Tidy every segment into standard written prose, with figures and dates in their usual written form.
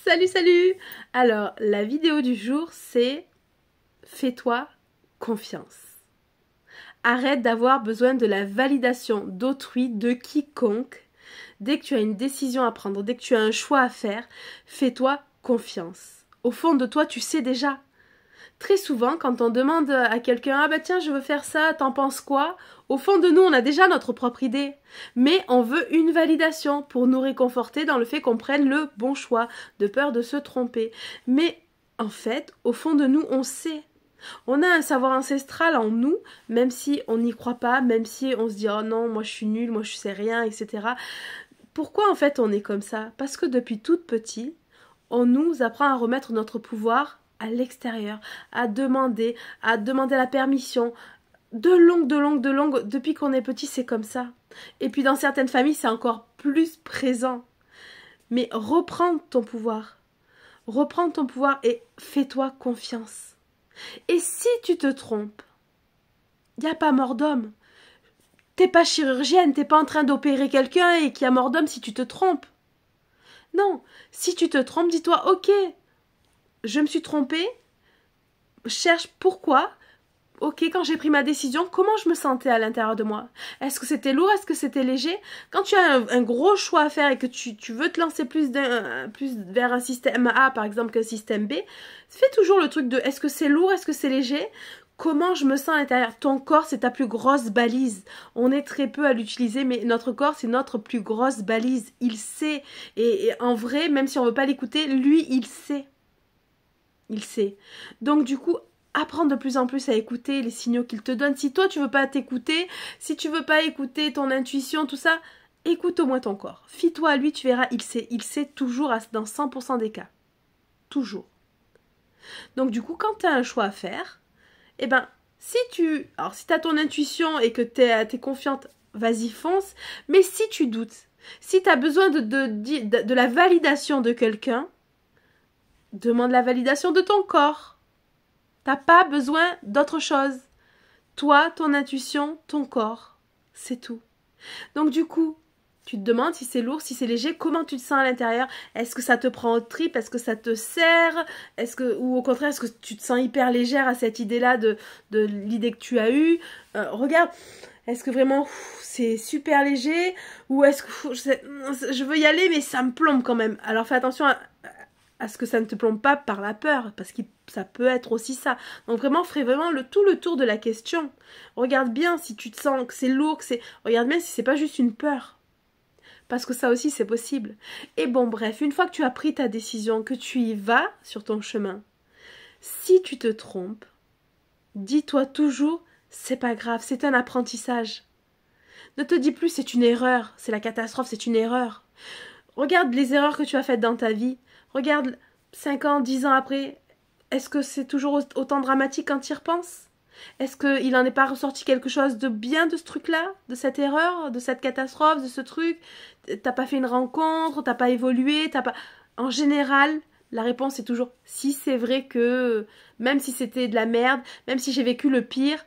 Salut, salut! Alors, la vidéo du jour, c'est fais-toi confiance. Arrête d'avoir besoin de la validation d'autrui, de quiconque. Dès que tu as une décision à prendre, dès que tu as un choix à faire, fais-toi confiance. Au fond de toi, tu sais déjà. Très souvent, quand on demande à quelqu'un « Ah bah tiens, je veux faire ça, t'en penses quoi ?» Au fond de nous, on a déjà notre propre idée. Mais on veut une validation pour nous réconforter dans le fait qu'on prenne le bon choix, de peur de se tromper. Mais en fait, au fond de nous, on sait. On a un savoir ancestral en nous, même si on n'y croit pas, même si on se dit « Oh non, moi je suis nulle, moi je sais rien, etc. » Pourquoi en fait on est comme ça? Parce que depuis tout petit, on nous apprend à remettre notre pouvoir à l'extérieur, à demander la permission. De longue, depuis qu'on est petit, c'est comme ça. Et puis dans certaines familles, c'est encore plus présent. Mais reprends ton pouvoir et fais-toi confiance. Et si tu te trompes, il n'y a pas mort d'homme. T'es pas chirurgienne, t'es pas en train d'opérer quelqu'un et qu'il y a mort d'homme si tu te trompes. Non, si tu te trompes, dis-toi, ok, je me suis trompée, cherche pourquoi. Ok, quand j'ai pris ma décision, comment je me sentais à l'intérieur de moi? Est-ce que c'était lourd? Est-ce que c'était léger? Quand tu as un gros choix à faire et que tu veux te lancer plus vers un système A, par exemple, qu'un système B, fais toujours le truc de est-ce que c'est lourd? Est-ce que c'est léger? Comment je me sens à l'intérieur? Ton corps, c'est ta plus grosse balise. On est très peu à l'utiliser, mais notre corps, c'est notre plus grosse balise. Il sait. Et en vrai, même si on ne veut pas l'écouter, lui, il sait. Il sait. Donc du coup, apprends de plus en plus à écouter les signaux qu'il te donne. Si toi tu veux pas t'écouter, si tu veux pas écouter ton intuition, tout ça, écoute au moins ton corps. Fie-toi à lui, tu verras, il sait toujours dans 100% des cas. Toujours. Donc du coup, quand tu as un choix à faire, eh ben, si tu as ton intuition et que tu es confiante, vas-y fonce. Mais si tu doutes, si tu as besoin de la validation de quelqu'un, demande la validation de ton corps. T'as pas besoin d'autre chose. Toi, ton intuition, ton corps. C'est tout. Donc du coup, tu te demandes si c'est lourd, si c'est léger, comment tu te sens à l'intérieur. Est-ce que ça te prend aux tripes? Est-ce que ça te serre? Ou au contraire, est-ce que tu te sens hyper légère à cette idée-là de l'idée que tu as eue? Regarde, est-ce que vraiment c'est super léger? Ou est-ce que je veux y aller mais ça me plombe quand même? Alors fais attention à ce que ça ne te plombe pas par la peur, parce que ça peut être aussi ça. Donc vraiment, ferai vraiment tout le tour de la question. Regarde bien si tu te sens que c'est lourd, regarde bien si c'est pas juste une peur. Parce que ça aussi, c'est possible. Et bon, bref, une fois que tu as pris ta décision, que tu y vas sur ton chemin, si tu te trompes, dis-toi toujours, c'est pas grave, c'est un apprentissage. Ne te dis plus, c'est une erreur, c'est la catastrophe, c'est une erreur. Regarde les erreurs que tu as faites dans ta vie. Regarde 5 ans, 10 ans après. Est-ce que c'est toujours autant dramatique quand tu y repenses? Est-ce qu'il n'en est pas ressorti quelque chose de bien de ce truc-là? De cette erreur? De cette catastrophe? De ce truc? T'as pas fait une rencontre? T'as pas évolué? En général, la réponse est toujours si c'est vrai que même si c'était de la merde, même si j'ai vécu le pire,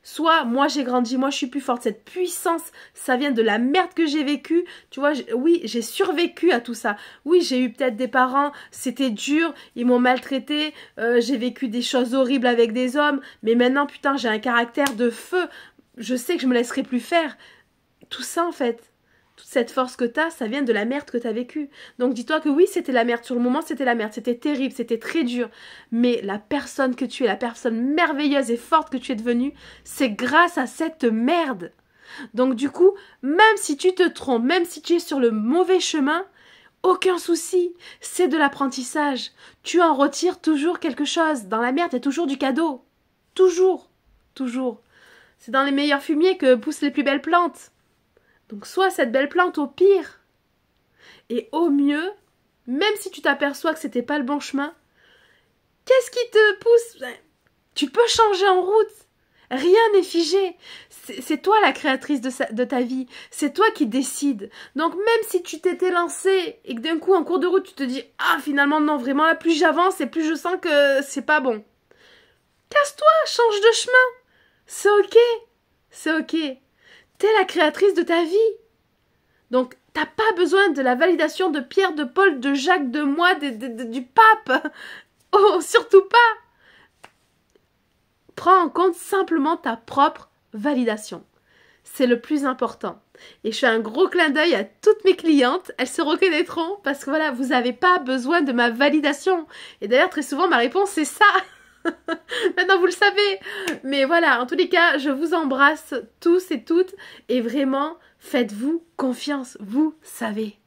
soit moi j'ai grandi, moi je suis plus forte. Cette puissance, ça vient de la merde que j'ai vécue. Tu vois, oui, j'ai survécu à tout ça. Oui, j'ai eu peut-être des parents, c'était dur, ils m'ont maltraité, j'ai vécu des choses horribles avec des hommes. Mais maintenant, putain, j'ai un caractère de feu. Je sais que je me laisserai plus faire. Tout ça, en fait, toute cette force que t'as, ça vient de la merde que t'as vécue. Donc dis-toi que oui, c'était la merde. Sur le moment, c'était la merde. C'était terrible, c'était très dur. Mais la personne que tu es, la personne merveilleuse et forte que tu es devenue, c'est grâce à cette merde. Donc du coup, même si tu te trompes, même si tu es sur le mauvais chemin, aucun souci. C'est de l'apprentissage. Tu en retires toujours quelque chose. Dans la merde, il y a toujours du cadeau. Toujours. Toujours. C'est dans les meilleurs fumiers que poussent les plus belles plantes. Donc soit cette belle plante au pire, et au mieux, même si tu t'aperçois que c'était pas le bon chemin, qu'est-ce qui te pousse? Tu peux changer en route. Rien n'est figé. C'est toi la créatrice de ta vie. C'est toi qui décides. Donc même si tu t'étais lancé et que d'un coup en cours de route tu te dis ah finalement non vraiment là plus j'avance et plus je sens que c'est pas bon. Casse-toi, change de chemin. C'est ok. C'est ok. T'es la créatrice de ta vie. Donc, T'as pas besoin de la validation de Pierre, de Paul, de Jacques, de moi, du pape. Oh, surtout pas. Prends en compte simplement ta propre validation. C'est le plus important. Et je fais un gros clin d'œil à toutes mes clientes. Elles se reconnaîtront parce que voilà, vous n'avez pas besoin de ma validation. Et d'ailleurs, très souvent, ma réponse, c'est ça. Maintenant, vous le savez. Mais voilà, en tous les cas, je vous embrasse tous et toutes. Et vraiment, faites-vous confiance. Vous savez.